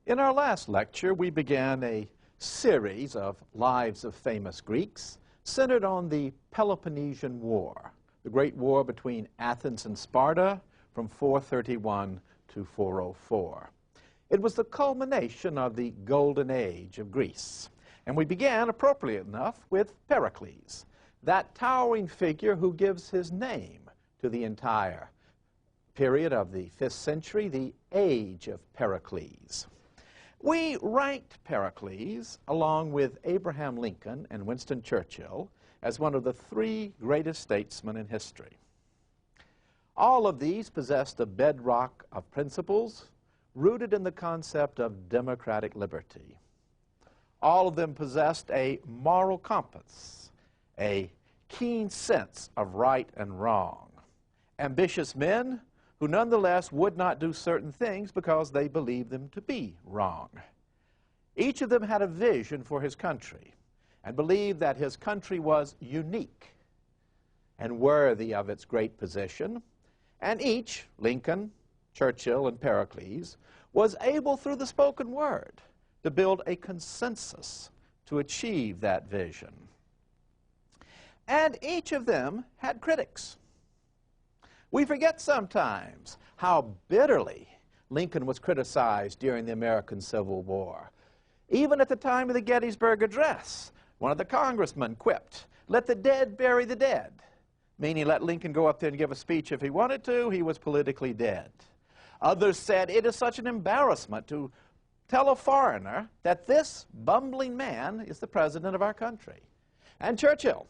In our last lecture, we began a series of lives of famous Greeks centered on the Peloponnesian War, the great war between Athens and Sparta from 431 to 404. It was the culmination of the golden age of Greece, and we began, appropriate enough, with Pericles, that towering figure who gives his name to the entire period of the 5th century, the Age of Pericles. We ranked Pericles, along with Abraham Lincoln and Winston Churchill, as one of the 3 greatest statesmen in history. All of these possessed a bedrock of principles rooted in the concept of democratic liberty. All of them possessed a moral compass, a keen sense of right and wrong, ambitious men who nonetheless would not do certain things because they believed them to be wrong. Each of them had a vision for his country and believed that his country was unique and worthy of its great position, and each, Lincoln, Churchill, and Pericles, was able through the spoken word to build a consensus to achieve that vision. And each of them had critics. We forget sometimes how bitterly Lincoln was criticized during the American Civil War. Even at the time of the Gettysburg Address, one of the congressmen quipped, "Let the dead bury the dead," meaning let Lincoln go up there and give a speech if he wanted to. He was politically dead. Others said it is such an embarrassment to tell a foreigner that this bumbling man is the president of our country. And Churchill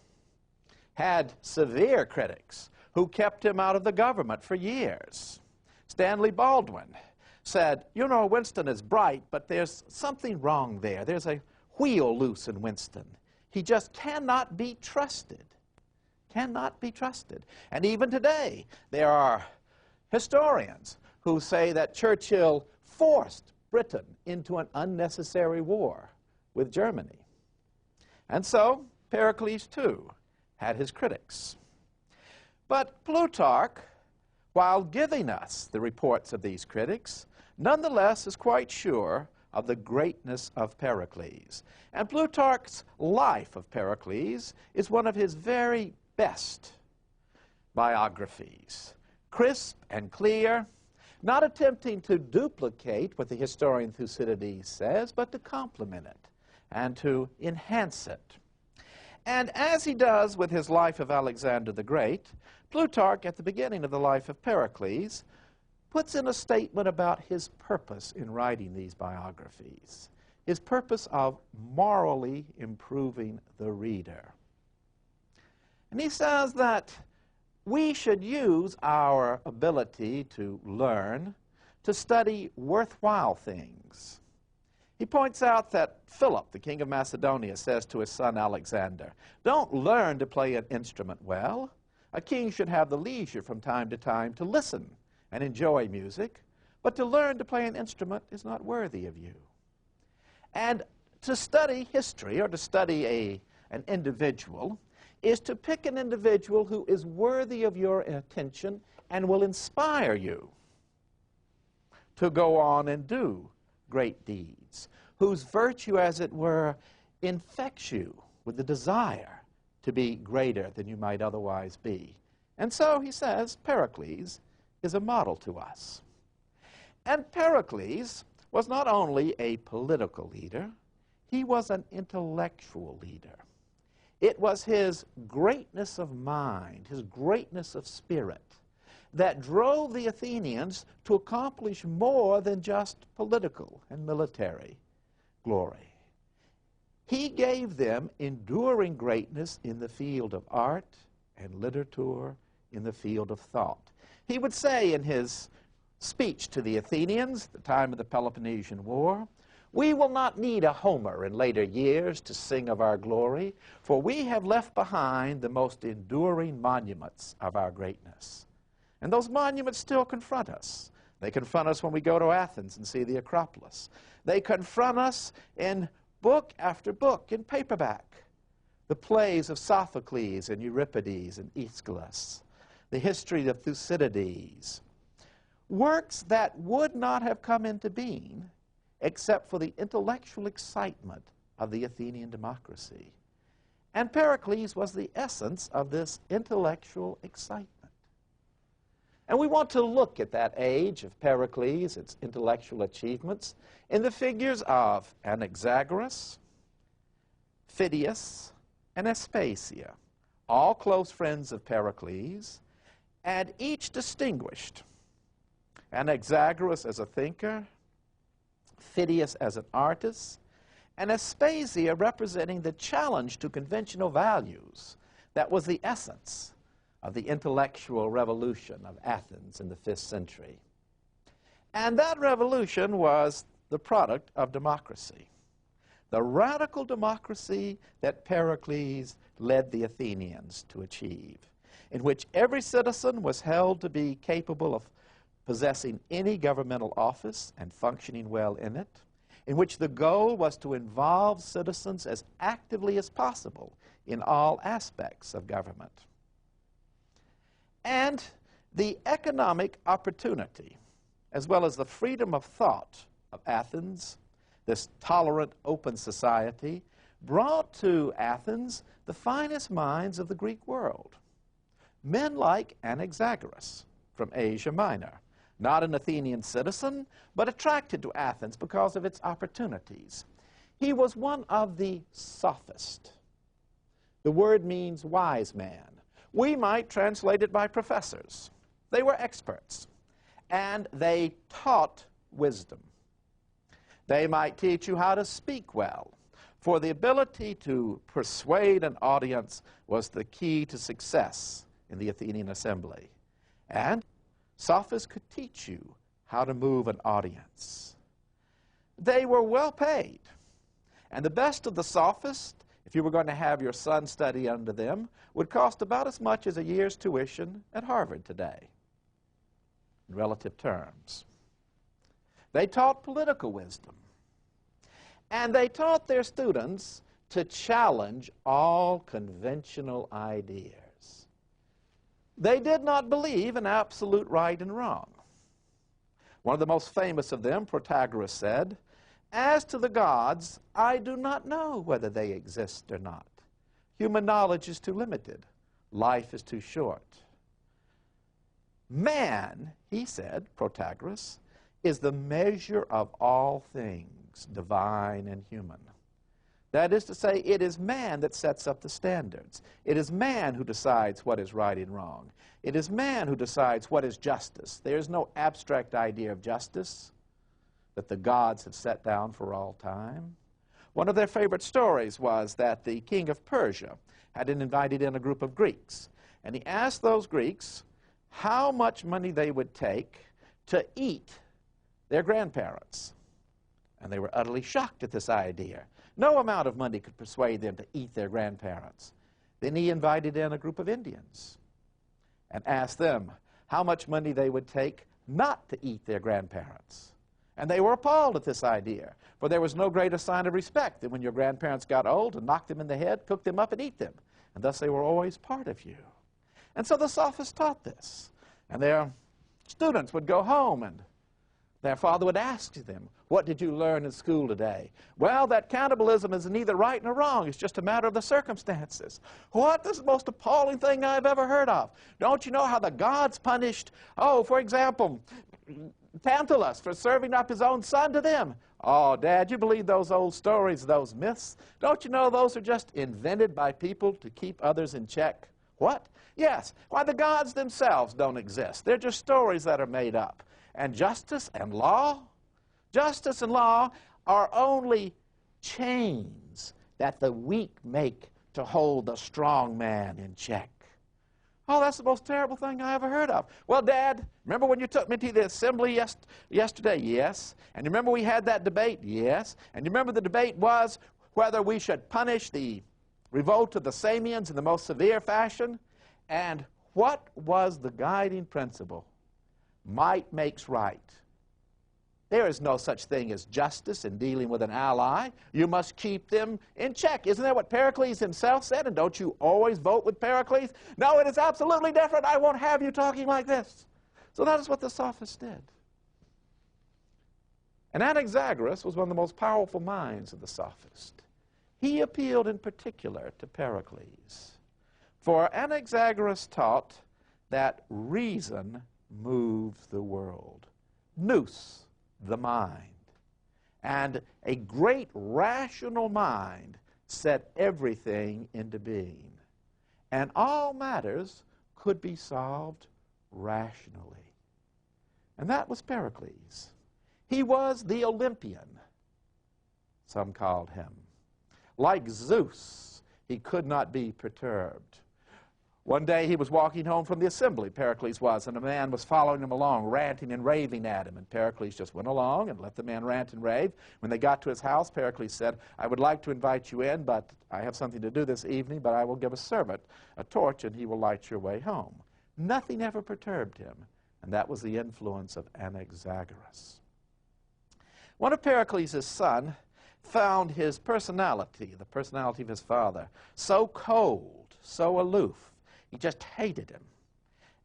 had severe critics who kept him out of the government for years. Stanley Baldwin said, "You know, Winston is bright, but there's something wrong there. There's a wheel loose in Winston. He just cannot be trusted." Cannot be trusted. And even today, there are historians who say that Churchill forced Britain into an unnecessary war with Germany. And so, Pericles, too, had his critics. But Plutarch, while giving us the reports of these critics, nonetheless is quite sure of the greatness of Pericles. And Plutarch's life of Pericles is one of his very best biographies, crisp and clear, not attempting to duplicate what the historian Thucydides says, but to complement it and to enhance it. And as he does with his life of Alexander the Great, Plutarch, at the beginning of the life of Pericles, puts in a statement about his purpose in writing these biographies, his purpose of morally improving the reader. And he says that we should use our ability to learn to study worthwhile things. He points out that Philip, the king of Macedonia, says to his son Alexander, "Don't learn to play an instrument well. A king should have the leisure from time to time to listen and enjoy music, but to learn to play an instrument is not worthy of you." And to study history, or to study an individual, is to pick an individual who is worthy of your attention and will inspire you to go on and do great deeds, whose virtue, as it were, infects you with the desire to be greater than you might otherwise be. And so, he says, Pericles is a model to us. And Pericles was not only a political leader, he was an intellectual leader. It was his greatness of mind, his greatness of spirit, that drove the Athenians to accomplish more than just political and military glory. He gave them enduring greatness in the field of art and literature, in the field of thought. He would say in his speech to the Athenians at the time of the Peloponnesian War, "We will not need a Homer in later years to sing of our glory, for we have left behind the most enduring monuments of our greatness." And those monuments still confront us. They confront us when we go to Athens and see the Acropolis. They confront us in book after book, in paperback. The plays of Sophocles and Euripides and Aeschylus, the history of Thucydides, works that would not have come into being except for the intellectual excitement of the Athenian democracy. And Pericles was the essence of this intellectual excitement. And we want to look at that age of Pericles, its intellectual achievements, in the figures of Anaxagoras, Phidias, and Aspasia, all close friends of Pericles, and each distinguished. Anaxagoras as a thinker, Phidias as an artist, and Aspasia representing the challenge to conventional values that was the essence of the intellectual revolution of Athens in the 5th century. And that revolution was the product of democracy, the radical democracy that Pericles led the Athenians to achieve, in which every citizen was held to be capable of possessing any governmental office and functioning well in it, in which the goal was to involve citizens as actively as possible in all aspects of government. And the economic opportunity, as well as the freedom of thought of Athens, this tolerant, open society, brought to Athens the finest minds of the Greek world. Men like Anaxagoras from Asia Minor, not an Athenian citizen, but attracted to Athens because of its opportunities. He was one of the sophists. The word means wise man. We might translate it by professors. They were experts, and they taught wisdom. They might teach you how to speak well, for the ability to persuade an audience was the key to success in the Athenian assembly. And sophists could teach you how to move an audience. They were well paid. And the best of the sophists, if you were going to have your son study under them, would cost about as much as a year's tuition at Harvard today, in relative terms. They taught political wisdom. And they taught their students to challenge all conventional ideas. They did not believe in absolute right and wrong. One of the most famous of them, Protagoras, said, "As to the gods, I do not know whether they exist or not. Human knowledge is too limited. Life is too short." Man, he said, Protagoras, is the measure of all things, divine and human. That is to say, it is man that sets up the standards. It is man who decides what is right and wrong. It is man who decides what is justice. There is no abstract idea of justice that the gods have set down for all time. One of their favorite stories was that the king of Persia had invited in a group of Greeks, and he asked those Greeks how much money they would take to eat their grandparents. And they were utterly shocked at this idea. No amount of money could persuade them to eat their grandparents. Then he invited in a group of Indians and asked them how much money they would take not to eat their grandparents. And they were appalled at this idea, for there was no greater sign of respect than when your grandparents got old to knock them in the head, cook them up, and eat them. And thus they were always part of you. And so the sophists taught this. And their students would go home, and their father would ask them, "What did you learn in school today?" "Well, that cannibalism is neither right nor wrong. It's just a matter of the circumstances." "What? This is the most appalling thing I've ever heard of. Don't you know how the gods punished, for example, Tantalus for serving up his own son to them?" "Oh, Dad, you believe those old stories, those myths? Don't you know those are just invented by people to keep others in check?" "What?" "Yes. Why, the gods themselves don't exist. They're just stories that are made up. And justice and law? Justice and law are only chains that the weak make to hold the strong man in check." "Oh, that's the most terrible thing I ever heard of." "Well, Dad, remember when you took me to the assembly yesterday?" "Yes." "And you remember we had that debate?" "Yes." "And you remember the debate was whether we should punish the revolt of the Samians in the most severe fashion?" "And what was the guiding principle?" Might makes right. There is no such thing as justice in dealing with an ally. You must keep them in check. Isn't that what Pericles himself said? And don't you always vote with Pericles? "No, it is absolutely different. I won't have you talking like this." So that is what the sophists did. And Anaxagoras was one of the most powerful minds of the sophist. He appealed in particular to Pericles. For Anaxagoras taught that reason moves the world. Nous, the mind. And a great rational mind set everything into being. And all matters could be solved rationally. And that was Pericles. He was the Olympian, some called him. Like Zeus, he could not be perturbed. One day he was walking home from the assembly, Pericles was, and a man was following him along, ranting and raving at him. And Pericles just went along and let the man rant and rave. When they got to his house, Pericles said, "I would like to invite you in, but I have something to do this evening, but I will give a servant a torch, and he will light your way home." Nothing ever perturbed him, and that was the influence of Anaxagoras. One of Pericles' sons found his personality, the personality of his father, so cold, so aloof. He just hated him.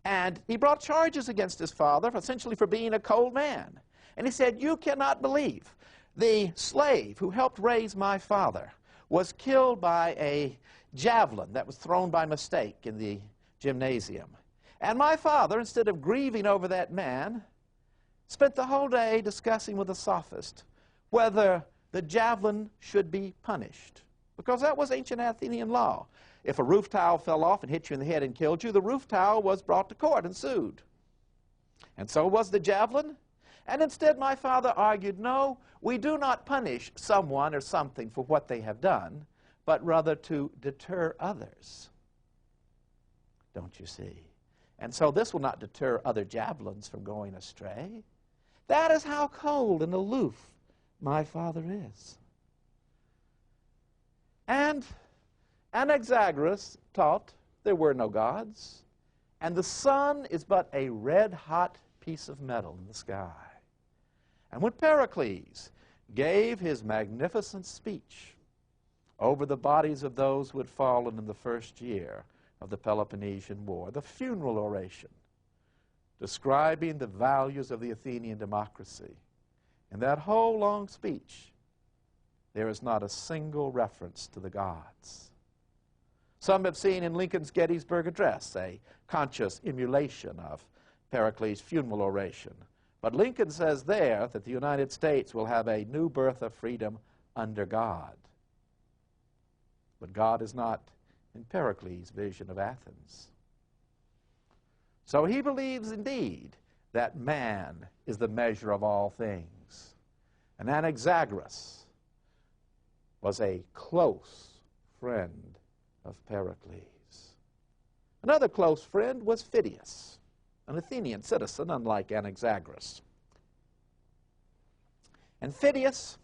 And he brought charges against his father, essentially for being a cold man. And he said, "You cannot believe the slave who helped raise my father was killed by a javelin that was thrown by mistake in the gymnasium. And my father, instead of grieving over that man, spent the whole day discussing with the sophist whether the javelin should be punished, because that was ancient Athenian law. If a roof tile fell off and hit you in the head and killed you, the roof tile was brought to court and sued. And so was the javelin. And instead my father argued, no, we do not punish someone or something for what they have done, but rather to deter others. Don't you see? And so this will not deter other javelins from going astray. That is how cold and aloof my father is. And Anaxagoras taught there were no gods, and the sun is but a red-hot piece of metal in the sky. And when Pericles gave his magnificent speech over the bodies of those who had fallen in the first year of the Peloponnesian War, the funeral oration, describing the values of the Athenian democracy, in that whole long speech, there is not a single reference to the gods. Some have seen in Lincoln's Gettysburg Address a conscious emulation of Pericles' funeral oration. But Lincoln says there that the United States will have a new birth of freedom under God. But God is not in Pericles' vision of Athens. So he believes indeed that man is the measure of all things. And Anaxagoras was a close friend of Pericles. Another close friend was Phidias, an Athenian citizen, unlike Anaxagoras. And Phidias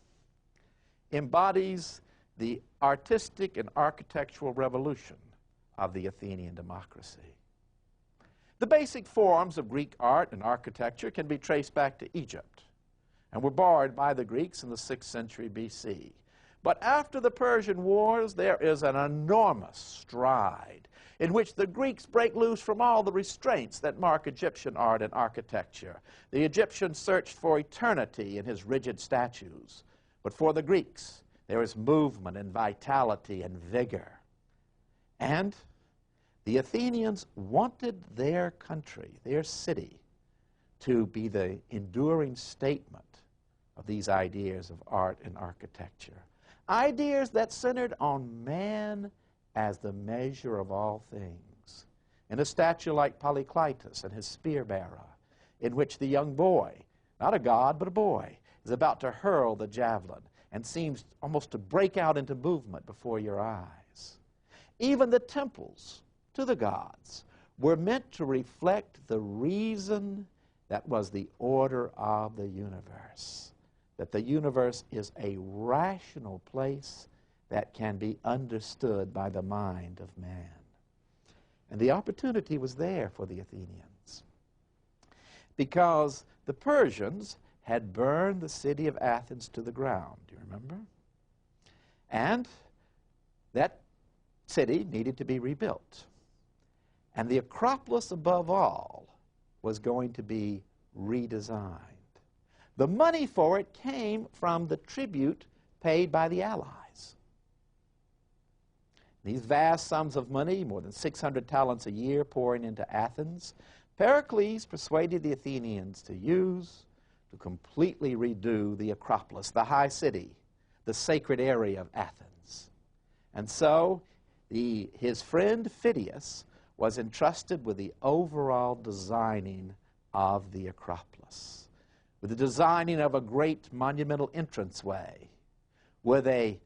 embodies the artistic and architectural revolution of the Athenian democracy. The basic forms of Greek art and architecture can be traced back to Egypt and were borrowed by the Greeks in the 6th century BC. But after the Persian Wars, there is an enormous stride in which the Greeks break loose from all the restraints that mark Egyptian art and architecture. The Egyptian searched for eternity in his rigid statues, but for the Greeks, there is movement and vitality and vigor. And the Athenians wanted their country, their city, to be the enduring statement of these ideas of art and architecture. Ideas that centered on man as the measure of all things. In a statue like Polykleitos and his spear bearer, in which the young boy, not a god but a boy, is about to hurl the javelin and seems almost to break out into movement before your eyes. Even the temples to the gods were meant to reflect the reason that was the order of the universe. That the universe is a rational place that can be understood by the mind of man. And the opportunity was there for the Athenians, because the Persians had burned the city of Athens to the ground. Do you remember? And that city needed to be rebuilt. And the Acropolis, above all, was going to be redesigned. The money for it came from the tribute paid by the allies. These vast sums of money, more than 600 talents a year pouring into Athens, Pericles persuaded the Athenians to use to completely redo the Acropolis, the high city, the sacred area of Athens. And so his friend Phidias was entrusted with the overall designing of the Acropolis, with the designing of a great monumental entranceway, with a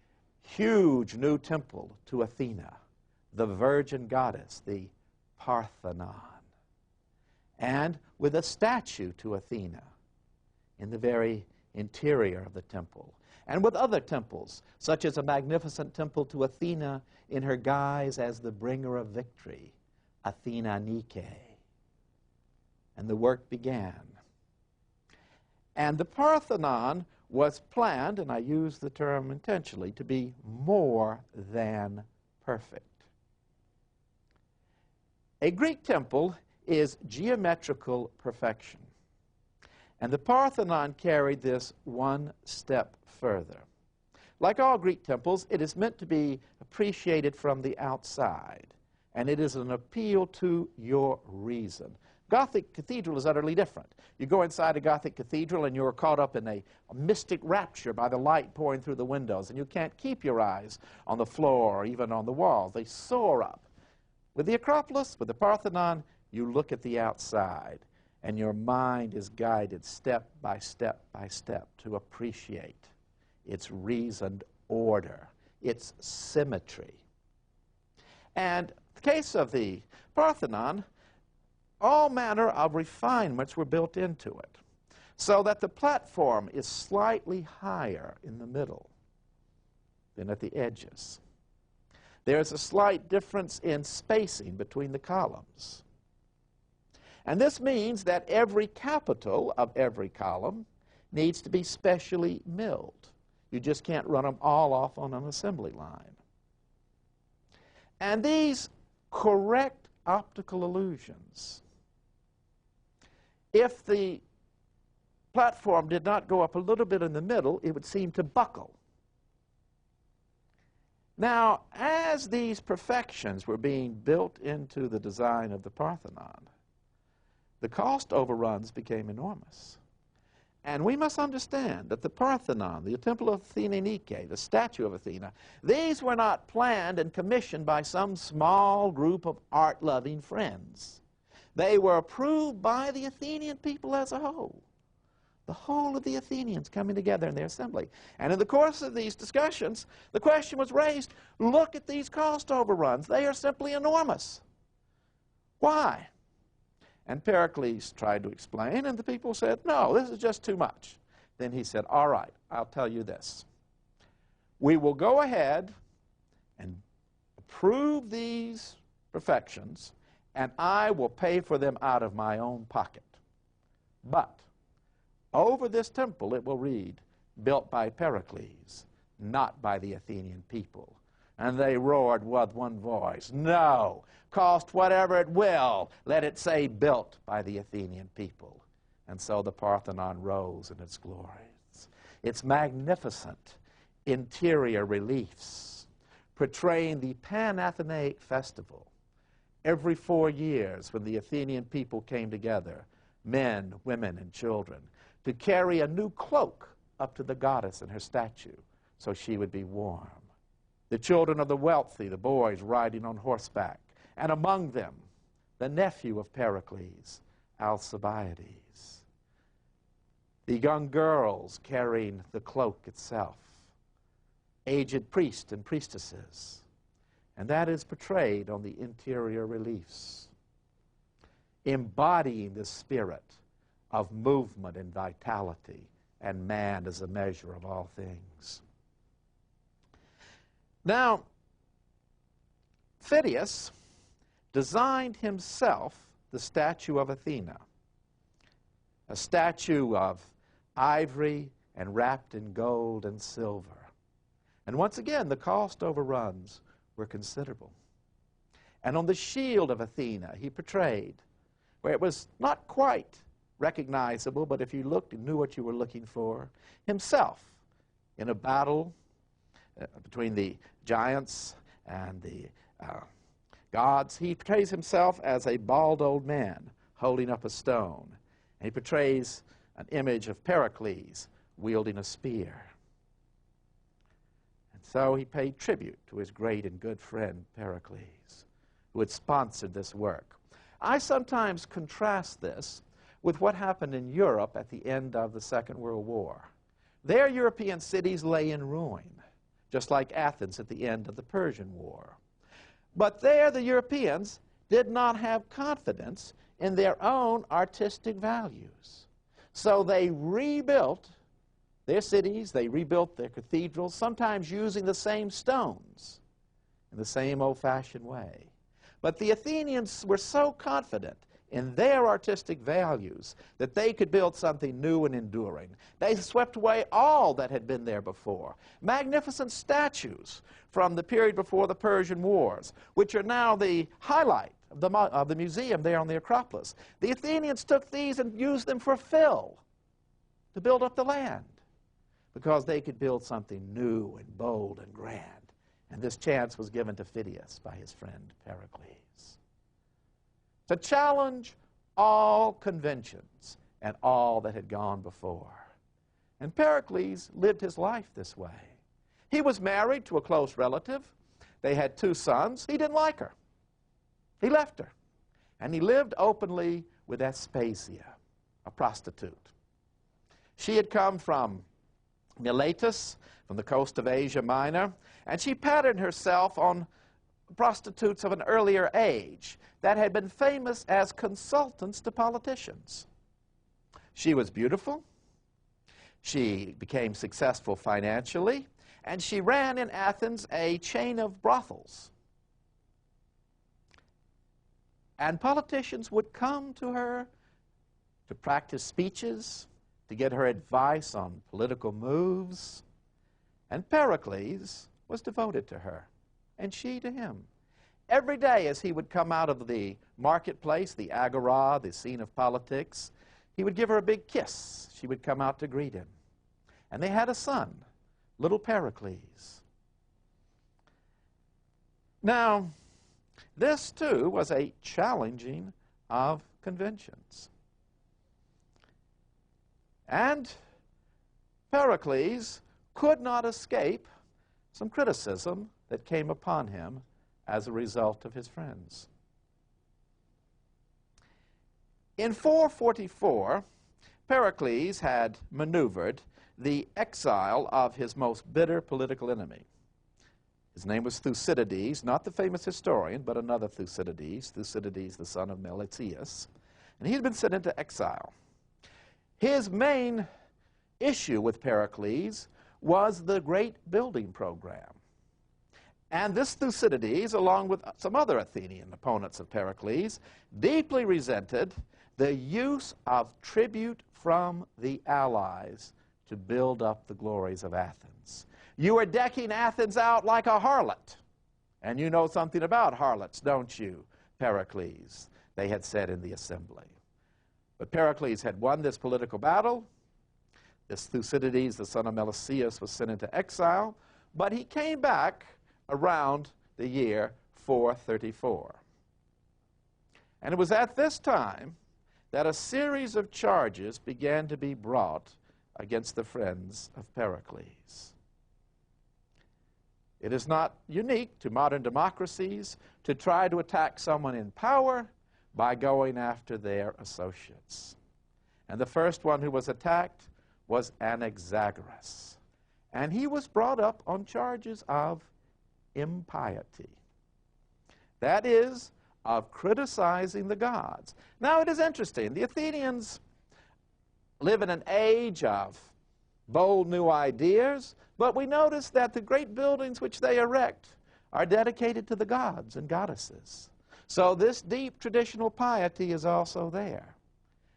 huge new temple to Athena, the virgin goddess, the Parthenon, and with a statue to Athena in the very interior of the temple, and with other temples, such as a magnificent temple to Athena in her guise as the bringer of victory, Athena Nike. And the work began. And the Parthenon was planned, and I use the term intentionally, to be more than perfect. A Greek temple is geometrical perfection. And the Parthenon carried this one step further. Like all Greek temples, it is meant to be appreciated from the outside, and it is an appeal to your reason. Gothic cathedral is utterly different. You go inside a Gothic cathedral and you're caught up in a mystic rapture by the light pouring through the windows, and you can't keep your eyes on the floor or even on the walls. They soar up. With the Acropolis, with the Parthenon, you look at the outside, and your mind is guided step by step by step to appreciate its reasoned order, its symmetry. And in the case of the Parthenon, all manner of refinements were built into it, so that the platform is slightly higher in the middle than at the edges. There's a slight difference in spacing between the columns. And this means that every capital of every column needs to be specially milled. You just can't run them all off on an assembly line. And these correct optical illusions, if the platform did not go up a little bit in the middle, it would seem to buckle. Now, as these perfections were being built into the design of the Parthenon, the cost overruns became enormous. And we must understand that the Parthenon, the Temple of Athena Nike, the statue of Athena, these were not planned and commissioned by some small group of art-loving friends. They were approved by the Athenian people as a whole. The whole of the Athenians coming together in their assembly. And in the course of these discussions, the question was raised, look at these cost overruns. They are simply enormous. Why? And Pericles tried to explain, and the people said, no, this is just too much. Then he said, all right, I'll tell you this. We will go ahead and approve these perfections, and I will pay for them out of my own pocket. But over this temple it will read, built by Pericles, not by the Athenian people. And they roared with one voice, no, cost whatever it will, let it say built by the Athenian people. And so the Parthenon rose in its glories. Its magnificent interior reliefs portraying the Pan-Athenaic festival. Every 4 years when the Athenian people came together, men, women, and children, to carry a new cloak up to the goddess and her statue so she would be warm. The children of the wealthy, the boys riding on horseback, and among them the nephew of Pericles, Alcibiades. The young girls carrying the cloak itself, aged priests and priestesses, and that is portrayed on the interior reliefs, embodying the spirit of movement and vitality, and man as a measure of all things. Now, Phidias designed himself the statue of Athena, a statue of ivory and wrapped in gold and silver. And once again, the cost overruns were considerable. And on the shield of Athena, he portrayed, where it was not quite recognizable, but if you looked and knew what you were looking for, himself in a battle between the giants and the gods. He portrays himself as a bald old man holding up a stone. And he portrays an image of Pericles wielding a spear. And so he paid tribute to his great and good friend Pericles, who had sponsored this work. I sometimes contrast this with what happened in Europe at the end of the Second World War. Their European cities lay in ruin, just like Athens at the end of the Persian War. But there the Europeans did not have confidence in their own artistic values. So they rebuilt their cities, they rebuilt their cathedrals, sometimes using the same stones in the same old-fashioned way. But the Athenians were so confident in their artistic values that they could build something new and enduring. They swept away all that had been there before. Magnificent statues from the period before the Persian Wars, which are now the highlight of the museum there on the Acropolis. The Athenians took these and used them for fill to build up the land because they could build something new and bold and grand. And this chance was given to Phidias by his friend Pericles to challenge all conventions and all that had gone before. And Pericles lived his life this way. He was married to a close relative. They had 2 sons. He didn't like her. He left her. And he lived openly with Aspasia, a prostitute. She had come from Miletus, from the coast of Asia Minor, and she patterned herself on prostitutes of an earlier age that had been famous as consultants to politicians. She was beautiful. She became successful financially, and she ran in Athens a chain of brothels. And politicians would come to her to practice speeches, to get her advice on political moves. And Pericles was devoted to her, and she to him. Every day as he would come out of the marketplace, the agora, the scene of politics, he would give her a big kiss. She would come out to greet him. And they had a son, little Pericles. Now, this, too, was a challenging of conventions. And Pericles could not escape some criticism that came upon him as a result of his friends. In 444, Pericles had maneuvered the exile of his most bitter political enemy. His name was Thucydides, not the famous historian, but another Thucydides, Thucydides, the son of Meletius. And he had been sent into exile. His main issue with Pericles was the great building program. And this Thucydides, along with some other Athenian opponents of Pericles, deeply resented the use of tribute from the allies to build up the glories of Athens. You are decking Athens out like a harlot. And you know something about harlots, don't you, Pericles? They had said in the assembly. But Pericles had won this political battle. This Thucydides, the son of Meletius, was sent into exile. But he came back around the year 434. And it was at this time that a series of charges began to be brought against the friends of Pericles. It is not unique to modern democracies to try to attack someone in power by going after their associates. And the first one who was attacked was Anaxagoras. And he was brought up on charges of impiety. That is, of criticizing the gods. Now, it is interesting. The Athenians live in an age of bold new ideas, but we notice that the great buildings which they erect are dedicated to the gods and goddesses. So this deep traditional piety is also there.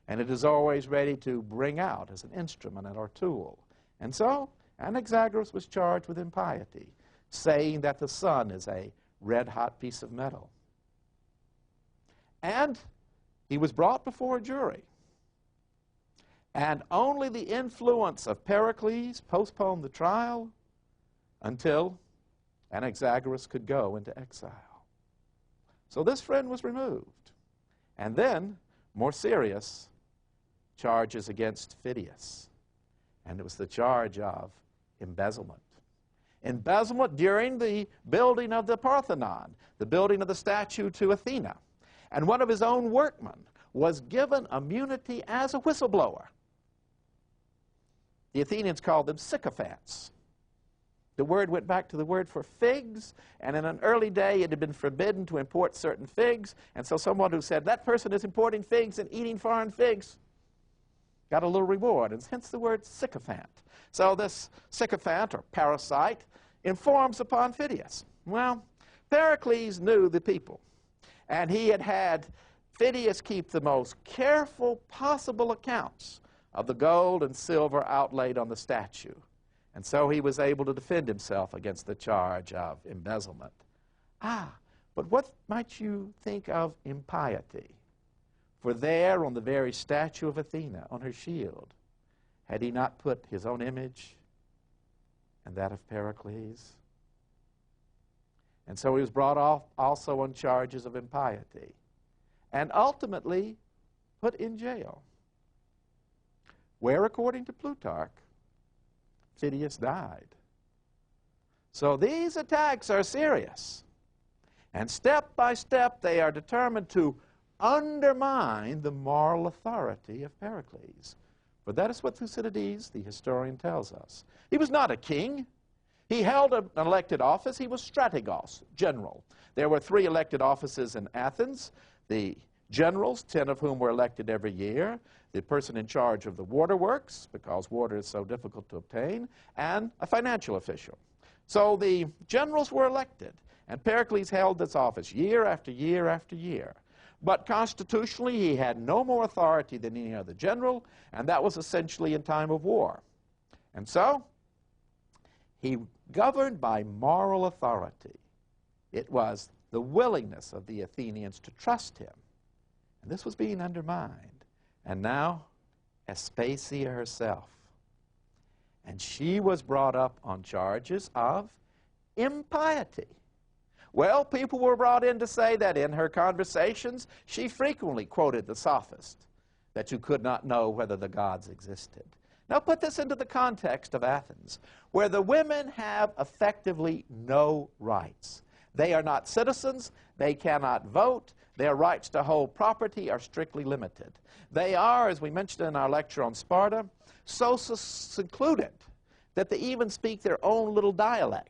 And it is always ready to bring out as an instrument or tool. And so Anaxagoras was charged with impiety, saying that the sun is a red-hot piece of metal. And he was brought before a jury. And only the influence of Pericles postponed the trial until Anaxagoras could go into exile. So this friend was removed. And then, more serious, charges against Phidias. And it was the charge of embezzlement. Embezzlement during the building of the Parthenon, the building of the statue to Athena. And one of his own workmen was given immunity as a whistleblower. The Athenians called them sycophants. The word went back to the word for figs, and in an early day it had been forbidden to import certain figs, and so someone who said, that person is importing figs and eating foreign figs, got a little reward, and hence the word sycophant. So this sycophant, or parasite, informs upon Phidias. Well, Pericles knew the people, and he had had Phidias keep the most careful possible accounts of the gold and silver outlaid on the statue. And so he was able to defend himself against the charge of embezzlement. But what might you think of impiety? For there on the very statue of Athena, on her shield, had he not put his own image and that of Pericles? And so he was brought off also on charges of impiety and ultimately put in jail, where, according to Plutarch, Phidias died. So these attacks are serious. And step by step they are determined to undermine the moral authority of Pericles. For that is what Thucydides, the historian, tells us. He was not a king. He held an elected office. He was strategos, general. There were 3 elected offices in Athens. The generals, 10 of whom were elected every year, the person in charge of the waterworks, because water is so difficult to obtain, and a financial official. So the generals were elected, and Pericles held this office year after year after year. But constitutionally, he had no more authority than any other general, and that was essentially in time of war. And so he governed by moral authority. It was the willingness of the Athenians to trust him. And this was being undermined. And now, Aspasia herself. And she was brought up on charges of impiety. Well, people were brought in to say that in her conversations, she frequently quoted the sophist, that you could not know whether the gods existed. Now put this into the context of Athens, where the women have effectively no rights. They are not citizens, they cannot vote, their rights to hold property are strictly limited. They are, as we mentioned in our lecture on Sparta, so secluded that they even speak their own little dialect.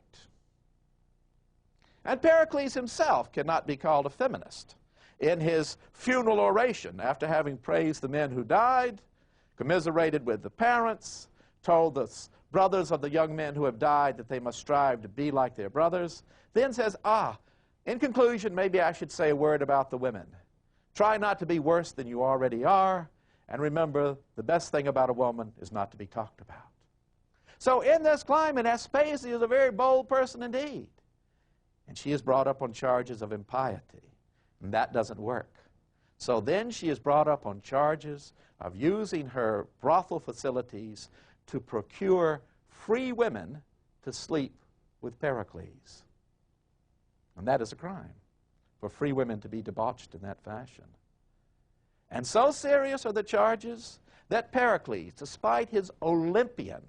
And Pericles himself cannot be called a feminist. In his funeral oration, after having praised the men who died, commiserated with the parents, told the brothers of the young men who have died that they must strive to be like their brothers, then says, in conclusion, maybe I should say a word about the women. Try not to be worse than you already are, and remember, the best thing about a woman is not to be talked about. So in this climate, Aspasia is a very bold person indeed. And she is brought up on charges of impiety, and that doesn't work. So then she is brought up on charges of using her brothel facilities to procure free women to sleep with Pericles. And that is a crime, for free women to be debauched in that fashion. And so serious are the charges that Pericles, despite his Olympian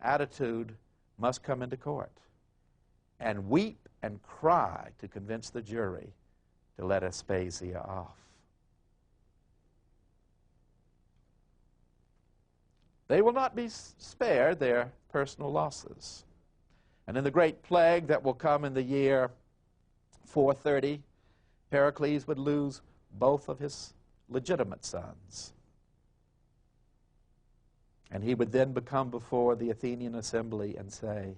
attitude, must come into court and weep and cry to convince the jury to let Aspasia off. They will not be spared their personal losses. And in the great plague that will come in the year 430, Pericles would lose both of his legitimate sons. And he would then come before the Athenian assembly and say,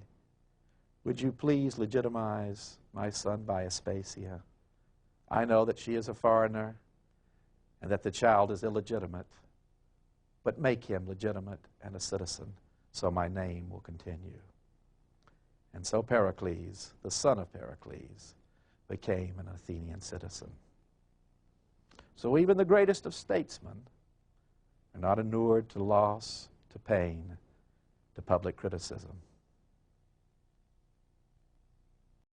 would you please legitimize my son by Aspasia? I know that she is a foreigner and that the child is illegitimate, but make him legitimate and a citizen so my name will continue. And so Pericles, the son of Pericles, became an Athenian citizen. So even the greatest of statesmen are not inured to loss, to pain, to public criticism.